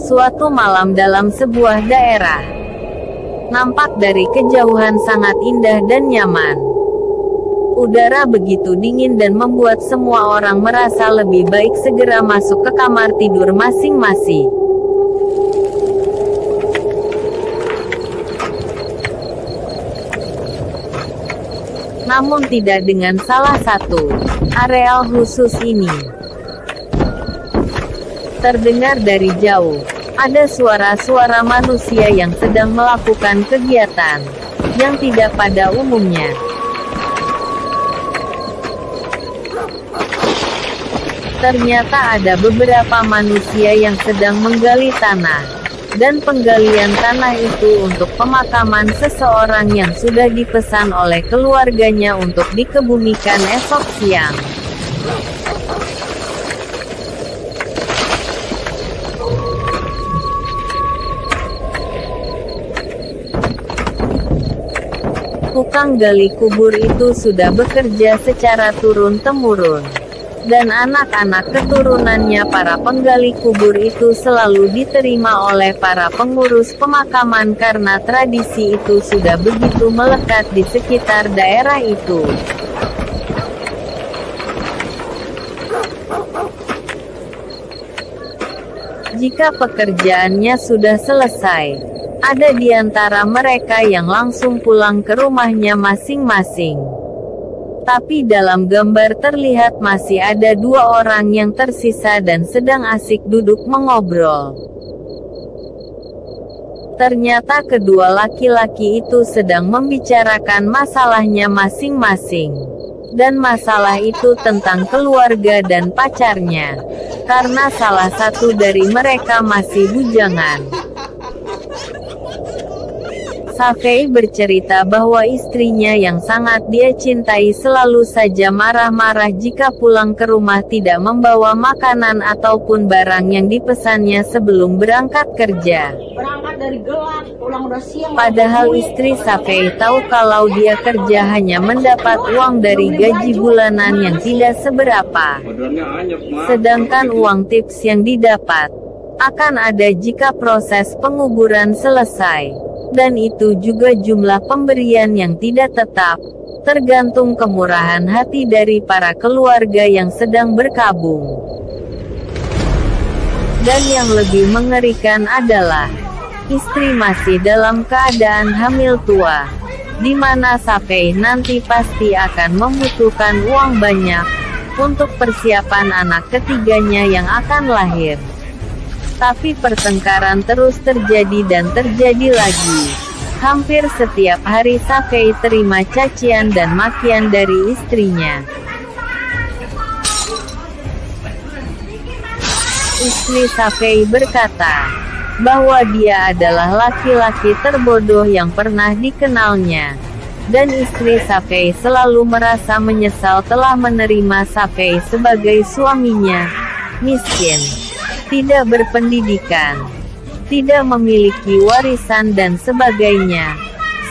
Suatu malam dalam sebuah daerah. Nampak dari kejauhan sangat indah dan nyaman. Udara begitu dingin dan membuat semua orang merasa lebih baik segera masuk ke kamar tidur masing-masing. Namun tidak dengan salah satu areal khusus ini. Terdengar dari jauh, ada suara-suara manusia yang sedang melakukan kegiatan yang tidak pada umumnya. Ternyata ada beberapa manusia yang sedang menggali tanah, dan penggalian tanah itu untuk pemakaman seseorang yang sudah dipesan oleh keluarganya untuk dikebumikan esok siang. Tukang gali kubur itu sudah bekerja secara turun-temurun. Dan anak-anak keturunannya para penggali kubur itu selalu diterima oleh para pengurus pemakaman karena tradisi itu sudah begitu melekat di sekitar daerah itu. Jika pekerjaannya sudah selesai, ada di antara mereka yang langsung pulang ke rumahnya masing-masing. Tapi dalam gambar terlihat masih ada 2 orang yang tersisa dan sedang asik duduk mengobrol. Ternyata kedua laki-laki itu sedang membicarakan masalahnya masing-masing. Dan masalah itu tentang keluarga dan pacarnya. Karena salah satu dari mereka masih bujangan. Safei bercerita bahwa istrinya yang sangat dia cintai selalu saja marah-marah jika pulang ke rumah tidak membawa makanan ataupun barang yang dipesannya sebelum berangkat kerja. Padahal istri Safei tahu kalau dia kerja hanya mendapat uang dari gaji bulanan yang tidak seberapa. Sedangkan uang tips yang didapat akan ada jika proses penguburan selesai. Dan itu juga jumlah pemberian yang tidak tetap, tergantung kemurahan hati dari para keluarga yang sedang berkabung. Dan yang lebih mengerikan adalah, istri masih dalam keadaan hamil tua, di mana Safei nanti pasti akan membutuhkan uang banyak, untuk persiapan anak ketiganya yang akan lahir. Tapi pertengkaran terus terjadi dan terjadi lagi. Hampir setiap hari Safei terima cacian dan makian dari istrinya. Istri Safei berkata bahwa dia adalah laki-laki terbodoh yang pernah dikenalnya. Dan istri Safei selalu merasa menyesal telah menerima Safei sebagai suaminya. Miskin, tidak berpendidikan, tidak memiliki warisan dan sebagainya.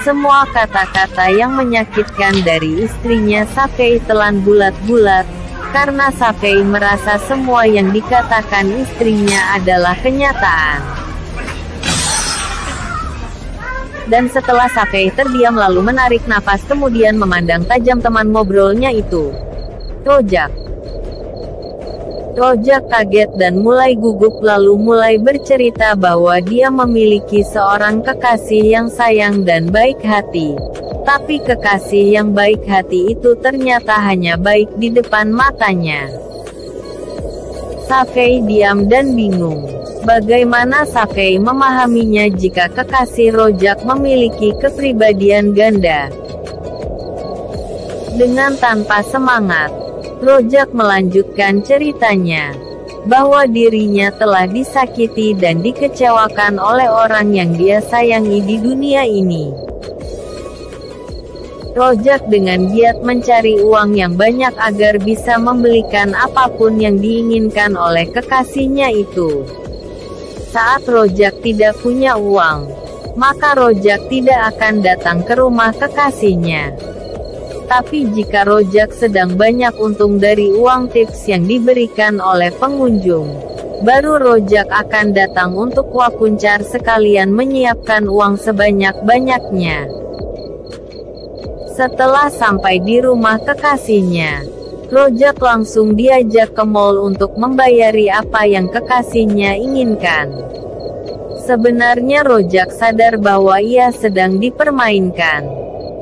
Semua kata-kata yang menyakitkan dari istrinya Safei telan bulat-bulat, karena Safei merasa semua yang dikatakan istrinya adalah kenyataan. Dan setelah Safei terdiam lalu menarik nafas kemudian memandang tajam teman ngobrolnya itu, Rojak. Rojak kaget dan mulai gugup lalu mulai bercerita bahwa dia memiliki seorang kekasih yang sayang dan baik hati. Tapi kekasih yang baik hati itu ternyata hanya baik di depan matanya. Safei diam dan bingung. Bagaimana Safei memahaminya jika kekasih Rojak memiliki kepribadian ganda? Dengan tanpa semangat, Rojak melanjutkan ceritanya, bahwa dirinya telah disakiti dan dikecewakan oleh orang yang dia sayangi di dunia ini. Rojak dengan giat mencari uang yang banyak agar bisa membelikan apapun yang diinginkan oleh kekasihnya itu. Saat Rojak tidak punya uang, maka Rojak tidak akan datang ke rumah kekasihnya. Tapi jika Rojak sedang banyak untung dari uang tips yang diberikan oleh pengunjung, baru Rojak akan datang untuk wakuncar sekalian menyiapkan uang sebanyak-banyaknya. Setelah sampai di rumah kekasihnya, Rojak langsung diajak ke mall untuk membayari apa yang kekasihnya inginkan. Sebenarnya Rojak sadar bahwa ia sedang dipermainkan.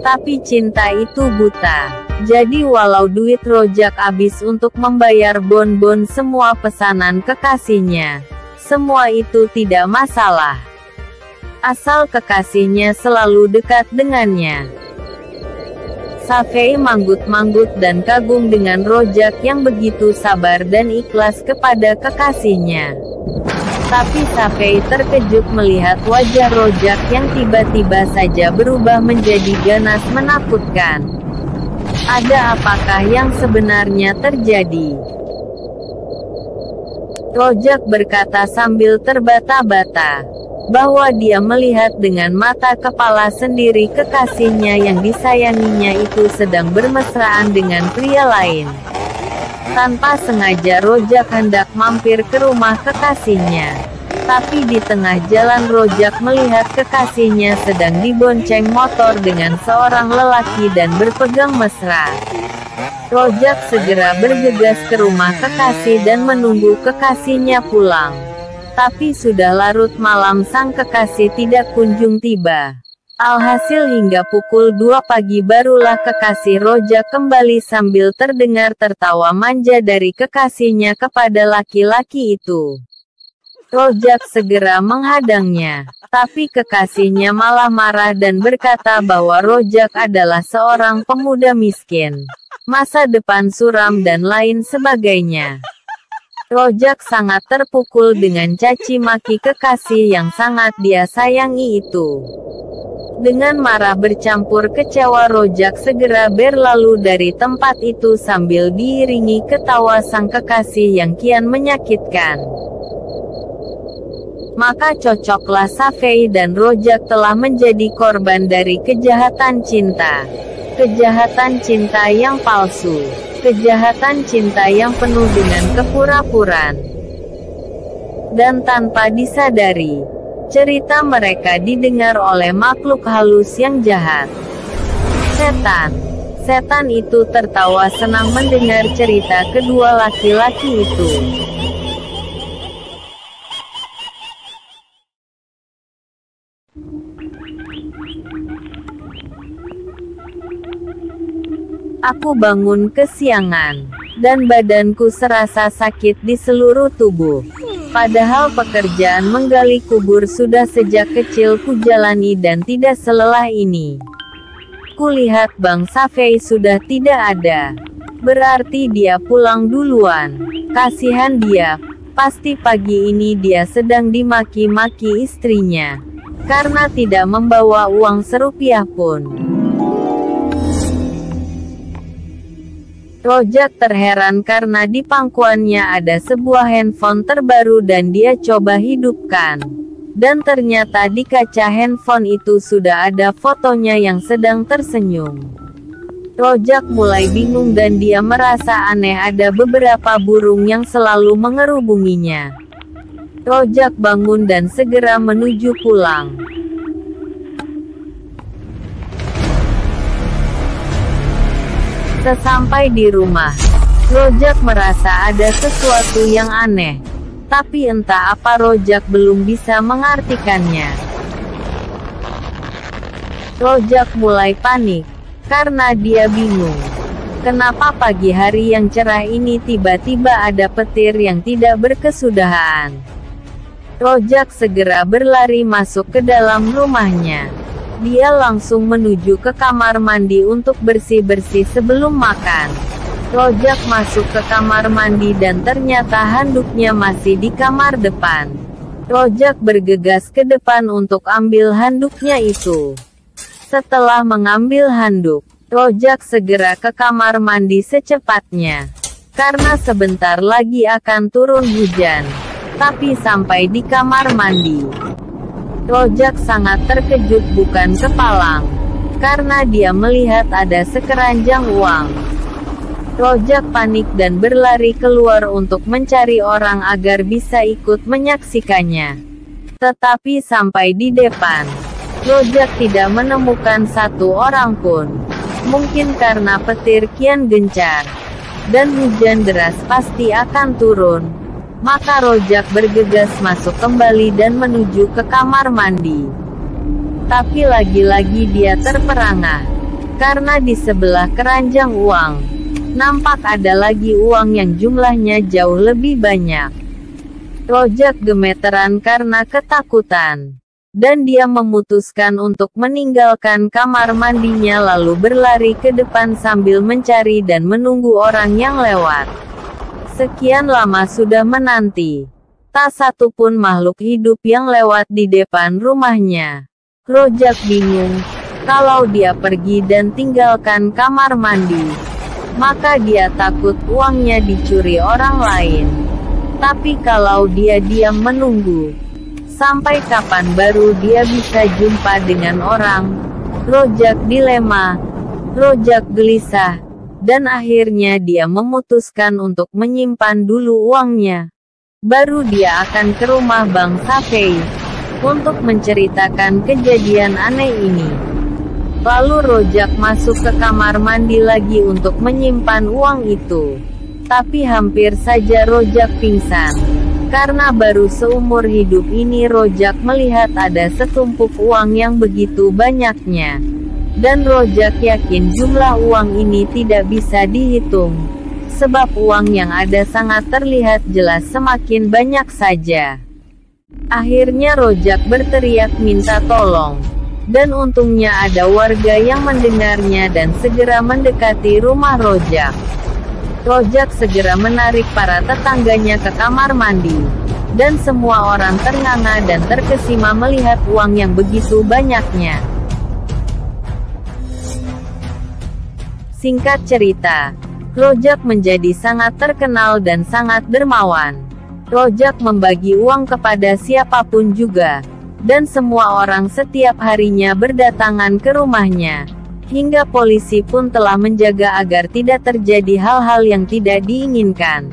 Tapi cinta itu buta. Jadi walau duit Rojak habis untuk membayar bonbon semua pesanan kekasihnya, semua itu tidak masalah. Asal kekasihnya selalu dekat dengannya. Safei manggut-manggut dan kagum dengan Rojak yang begitu sabar dan ikhlas kepada kekasihnya. Tapi Safei terkejut melihat wajah Rojak yang tiba-tiba saja berubah menjadi ganas menakutkan. Ada apakah yang sebenarnya terjadi? Rojak berkata sambil terbata-bata, bahwa dia melihat dengan mata kepala sendiri kekasihnya yang disayanginya itu sedang bermesraan dengan pria lain. Tanpa sengaja Rojak hendak mampir ke rumah kekasihnya. Tapi di tengah jalan Rojak melihat kekasihnya sedang dibonceng motor dengan seorang lelaki dan berpegang mesra. Rojak segera bergegas ke rumah kekasih dan menunggu kekasihnya pulang. Tapi sudah larut malam sang kekasih tidak kunjung tiba. Alhasil hingga pukul 2 pagi barulah kekasih Rojak kembali sambil terdengar tertawa manja dari kekasihnya kepada laki-laki itu. Rojak segera menghadangnya, tapi kekasihnya malah marah dan berkata bahwa Rojak adalah seorang pemuda miskin, masa depan suram dan lain sebagainya. Rojak sangat terpukul dengan caci maki kekasih yang sangat dia sayangi itu. Dengan marah bercampur kecewa Rojak segera berlalu dari tempat itu sambil diiringi ketawa sang kekasih yang kian menyakitkan. Maka cocoklah Safei dan Rojak telah menjadi korban dari kejahatan cinta. Kejahatan cinta yang palsu. Kejahatan cinta yang penuh dengan kepura-puraan. Dan tanpa disadari, cerita mereka didengar oleh makhluk halus yang jahat. Setan. Setan itu tertawa senang mendengar cerita kedua laki-laki itu. Aku bangun kesiangan, dan badanku serasa sakit di seluruh tubuh. Padahal pekerjaan menggali kubur sudah sejak kecil kujalani dan tidak selelah ini. Kulihat Bang Safei sudah tidak ada. Berarti dia pulang duluan. Kasihan dia, pasti pagi ini dia sedang dimaki-maki istrinya. Karena tidak membawa uang serupiah pun. Rojak terheran karena di pangkuannya ada sebuah handphone terbaru dan dia coba hidupkan. Dan ternyata di kaca handphone itu sudah ada fotonya yang sedang tersenyum. Rojak mulai bingung dan dia merasa aneh ada beberapa burung yang selalu mengerubunginya. Rojak bangun dan segera menuju pulang. Sesampai di rumah, Rojak merasa ada sesuatu yang aneh. Tapi entah apa Rojak belum bisa mengartikannya. Rojak mulai panik, karena dia bingung. Kenapa pagi hari yang cerah ini tiba-tiba ada petir yang tidak berkesudahan. Rojak segera berlari masuk ke dalam rumahnya. Dia langsung menuju ke kamar mandi untuk bersih-bersih sebelum makan. Rojak masuk ke kamar mandi dan ternyata handuknya masih di kamar depan. Rojak bergegas ke depan untuk ambil handuknya itu. Setelah mengambil handuk, Rojak segera ke kamar mandi secepatnya. Karena sebentar lagi akan turun hujan. Tapi sampai di kamar mandi, Rojak sangat terkejut bukan kepalang, karena dia melihat ada sekeranjang uang. Rojak panik dan berlari keluar untuk mencari orang agar bisa ikut menyaksikannya. Tetapi sampai di depan, Rojak tidak menemukan satu orang pun. Mungkin karena petir kian gencar, dan hujan deras pasti akan turun. Maka Rojak bergegas masuk kembali dan menuju ke kamar mandi. Tapi lagi-lagi dia terperangah, karena di sebelah keranjang uang, nampak ada lagi uang yang jumlahnya jauh lebih banyak. Rojak gemeteran karena ketakutan, dan dia memutuskan untuk meninggalkan kamar mandinya lalu berlari ke depan sambil mencari dan menunggu orang yang lewat. Sekian lama sudah menanti, tak satu pun makhluk hidup yang lewat di depan rumahnya. Rojak bingung, kalau dia pergi dan tinggalkan kamar mandi, maka dia takut uangnya dicuri orang lain. Tapi kalau dia diam menunggu, sampai kapan baru dia bisa jumpa dengan orang? Rojak dilema, Rojak gelisah, dan akhirnya dia memutuskan untuk menyimpan dulu uangnya. Baru dia akan ke rumah Bang Safei untuk menceritakan kejadian aneh ini. Lalu Rojak masuk ke kamar mandi lagi untuk menyimpan uang itu. Tapi hampir saja Rojak pingsan, karena baru seumur hidup ini Rojak melihat ada setumpuk uang yang begitu banyaknya. Dan Rojak yakin jumlah uang ini tidak bisa dihitung, sebab uang yang ada sangat terlihat jelas semakin banyak saja. Akhirnya Rojak berteriak minta tolong, dan untungnya ada warga yang mendengarnya dan segera mendekati rumah Rojak. Rojak segera menarik para tetangganya ke kamar mandi, dan semua orang ternganga dan terkesima melihat uang yang begitu banyaknya. Singkat cerita, Rojak menjadi sangat terkenal dan sangat dermawan. Rojak membagi uang kepada siapapun juga, dan semua orang setiap harinya berdatangan ke rumahnya. Hingga polisi pun telah menjaga agar tidak terjadi hal-hal yang tidak diinginkan.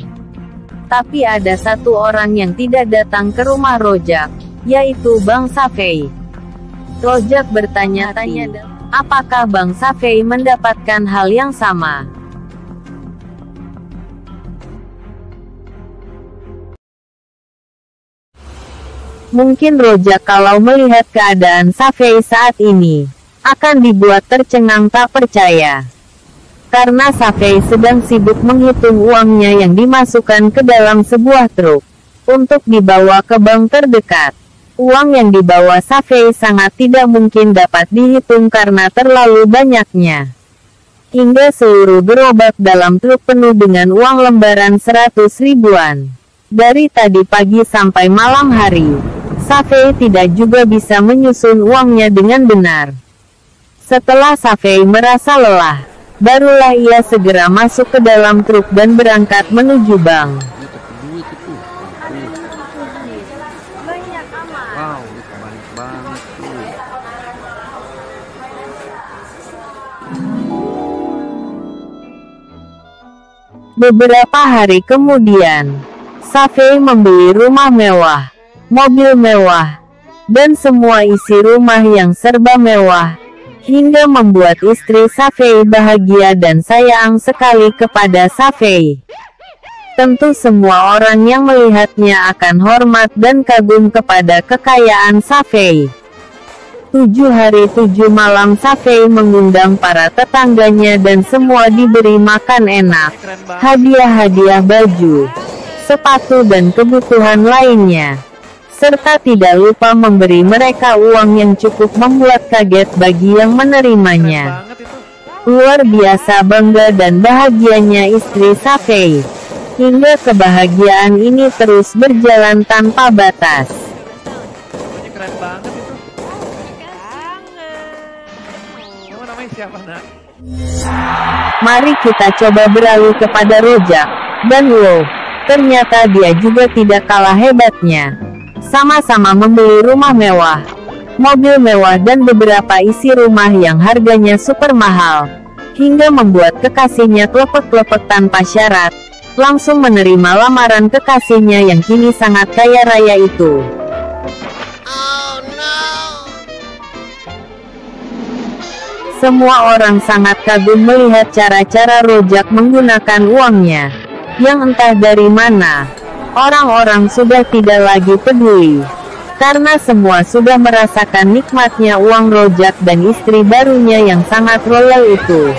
Tapi ada satu orang yang tidak datang ke rumah Rojak, yaitu Bang Safei. Rojak bertanya-tanya, apakah Bang Safei mendapatkan hal yang sama? Mungkin Rojak kalau melihat keadaan Safei saat ini, akan dibuat tercengang tak percaya. Karena Safei sedang sibuk menghitung uangnya yang dimasukkan ke dalam sebuah truk, untuk dibawa ke bank terdekat. Uang yang dibawa Safei sangat tidak mungkin dapat dihitung karena terlalu banyaknya. Hingga seluruh gerobak dalam truk penuh dengan uang lembaran 100 ribuan. Dari tadi pagi sampai malam hari, Safei tidak juga bisa menyusun uangnya dengan benar. Setelah Safei merasa lelah, barulah ia segera masuk ke dalam truk dan berangkat menuju bank. Beberapa hari kemudian, Safei membeli rumah mewah, mobil mewah, dan semua isi rumah yang serba mewah, hingga membuat istri Safei bahagia dan sayang sekali kepada Safei. Tentu semua orang yang melihatnya akan hormat dan kagum kepada kekayaan Safei. 7 hari 7 malam Safei mengundang para tetangganya dan semua diberi makan enak, hadiah-hadiah baju, sepatu dan kebutuhan lainnya. Serta tidak lupa memberi mereka uang yang cukup membuat kaget bagi yang menerimanya. Luar biasa bangga dan bahagianya istri Safei. Hingga kebahagiaan ini terus berjalan tanpa batas. Keren banget itu. Namanya siapa, Nak? Mari kita coba beralih kepada Rojak. Dan loh, ternyata dia juga tidak kalah hebatnya. Sama-sama membeli rumah mewah, mobil mewah dan beberapa isi rumah yang harganya super mahal. hingga membuat kekasihnya klepek-klepek tanpa syarat, langsung menerima lamaran kekasihnya yang kini sangat kaya raya itu. Semua orang sangat kagum melihat cara-cara Rojak menggunakan uangnya, yang entah dari mana. Orang-orang sudah tidak lagi peduli, karena semua sudah merasakan nikmatnya uang Rojak dan istri barunya yang sangat royal itu.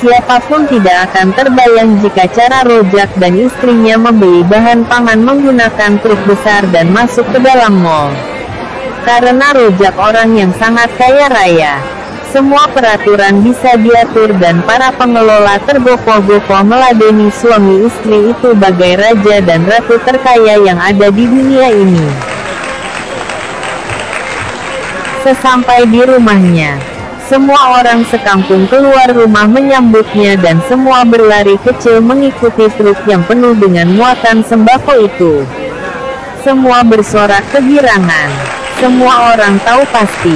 Siapapun tidak akan terbayang jika cara Rojak dan istrinya membeli bahan pangan menggunakan truk besar dan masuk ke dalam mall. Karena Rojak orang yang sangat kaya raya, semua peraturan bisa diatur dan para pengelola tergopoh-gopoh meladeni suami istri itu bagai raja dan ratu terkaya yang ada di dunia ini. Sesampai di rumahnya, semua orang sekampung keluar rumah menyambutnya dan semua berlari kecil mengikuti truk yang penuh dengan muatan sembako itu. Semua bersorak kegirangan. Semua orang tahu pasti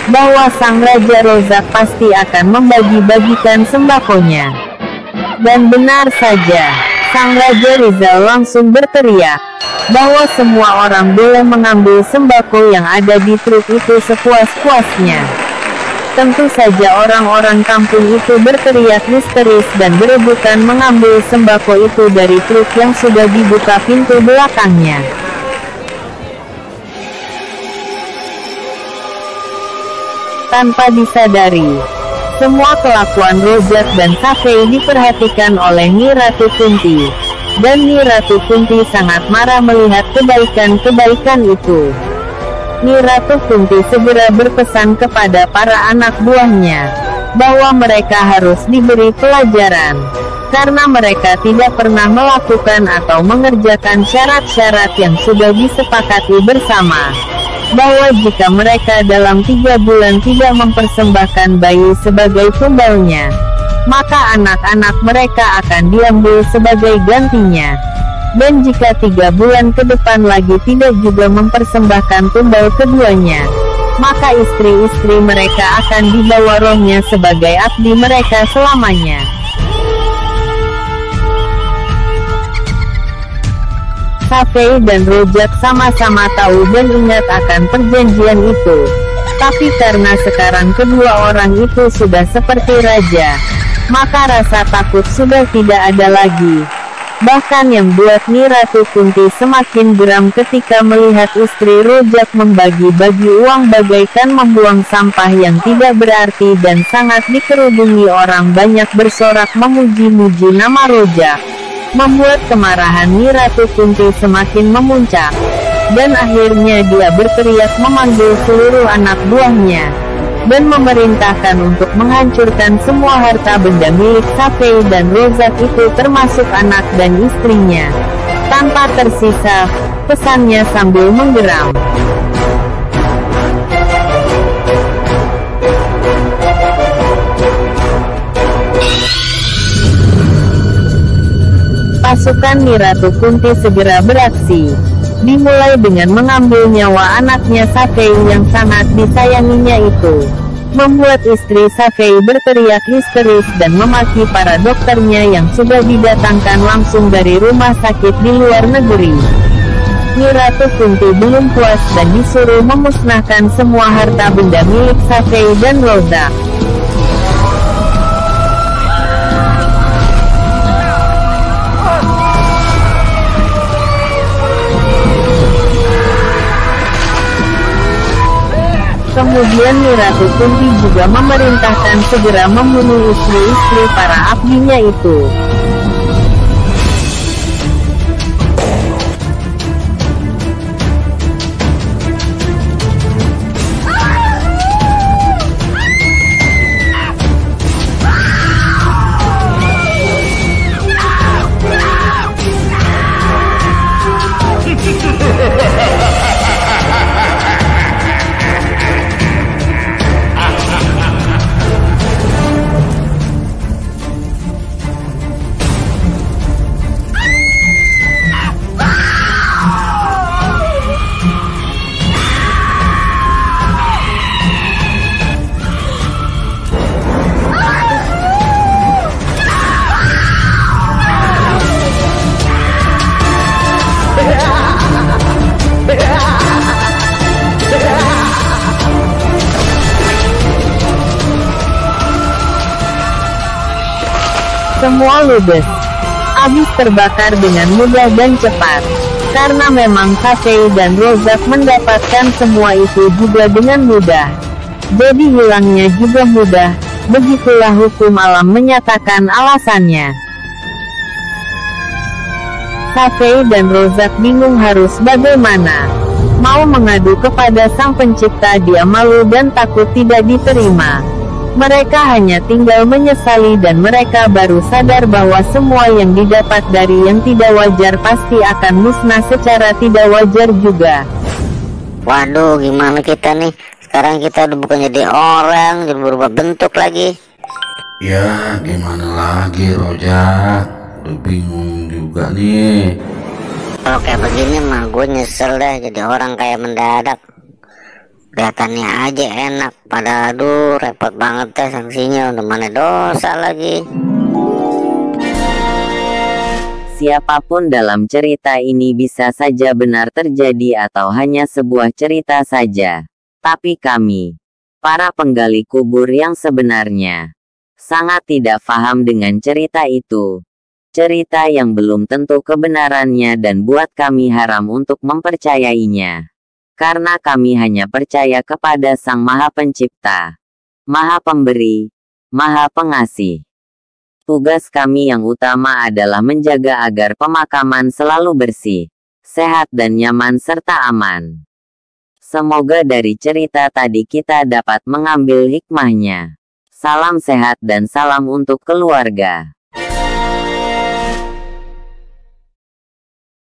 bahwa sang Raja Rozak pasti akan membagi-bagikan sembakonya. Dan benar saja, sang Raja Rizal langsung berteriak bahwa semua orang boleh mengambil sembako yang ada di truk itu sepuas-puasnya. Tentu saja orang-orang kampung itu berteriak histeris dan berebutan mengambil sembako itu dari truk yang sudah dibuka pintu belakangnya. Tanpa disadari, semua kelakuan Rojak dan Safei diperhatikan oleh Nyi Ratu Kunti, dan Nyi Ratu Kunti sangat marah melihat kebaikan-kebaikan itu. Nyi Ratu Kunti segera berpesan kepada para anak buahnya bahwa mereka harus diberi pelajaran, karena mereka tidak pernah melakukan atau mengerjakan syarat-syarat yang sudah disepakati bersama. Bahwa jika mereka dalam 3 bulan tidak mempersembahkan bayi sebagai tumbalnya, maka anak-anak mereka akan diambil sebagai gantinya. Dan jika 3 bulan ke depan lagi tidak juga mempersembahkan tumbal keduanya, maka istri-istri mereka akan dibawa rohnya sebagai abdi mereka selamanya. Safei dan Rojak sama-sama tahu dan ingat akan perjanjian itu. Tapi karena sekarang kedua orang itu sudah seperti raja, maka rasa takut sudah tidak ada lagi. Bahkan yang buat Nyi Ratu Kunti semakin geram ketika melihat istri Rojak membagi-bagi uang bagaikan membuang sampah yang tidak berarti dan sangat dikerudungi orang banyak bersorak memuji-muji nama Rojak. Membuat kemarahan Nyi Ratu Kunti semakin memuncak, dan akhirnya dia berteriak memanggil seluruh anak buahnya, dan memerintahkan untuk menghancurkan semua harta benda milik Safei dan Rozak itu termasuk anak dan istrinya, tanpa tersisa, pesannya sambil menggeram. Pasukan Nyi Ratu Kunti segera beraksi, dimulai dengan mengambil nyawa anaknya Safei yang sangat disayanginya itu. Membuat istri Safei berteriak histeris dan memaki para dokternya yang sudah didatangkan langsung dari rumah sakit di luar negeri. Nyi Ratu Kunti belum puas dan disuruh memusnahkan semua harta benda milik Safei dan Rozak. Kemudian Nyi Ratu Kunti juga memerintahkan segera membunuh istri-istri para abdinya itu. Semua ludes, habis terbakar dengan mudah dan cepat. Karena memang Safei dan Rozak mendapatkan semua itu juga dengan mudah. Jadi hilangnya juga mudah. Begitulah hukum alam menyatakan alasannya. Safei dan Rozak bingung harus bagaimana. Mau mengadu kepada sang pencipta, dia malu dan takut tidak diterima. Mereka hanya tinggal menyesali dan mereka baru sadar bahwa semua yang didapat dari yang tidak wajar pasti akan musnah secara tidak wajar juga. Waduh, gimana kita nih? Sekarang kita udah bukan jadi orang, jadi berubah bentuk lagi. Ya, gimana lagi, Rojak? Udah bingung juga nih. Kalau kayak begini mah gue nyesel deh jadi orang kayak mendadak. Kelihatannya aja enak, padahal aduh repot banget deh sanksinya, udah mana dosa lagi. Siapapun dalam cerita ini bisa saja benar terjadi atau hanya sebuah cerita saja. Tapi kami, para penggali kubur yang sebenarnya, sangat tidak paham dengan cerita itu. Cerita yang belum tentu kebenarannya dan buat kami haram untuk mempercayainya. Karena kami hanya percaya kepada Sang Maha Pencipta, Maha Pemberi, Maha Pengasih. Tugas kami yang utama adalah menjaga agar pemakaman selalu bersih, sehat dan nyaman serta aman. Semoga dari cerita tadi kita dapat mengambil hikmahnya. Salam sehat dan salam untuk keluarga.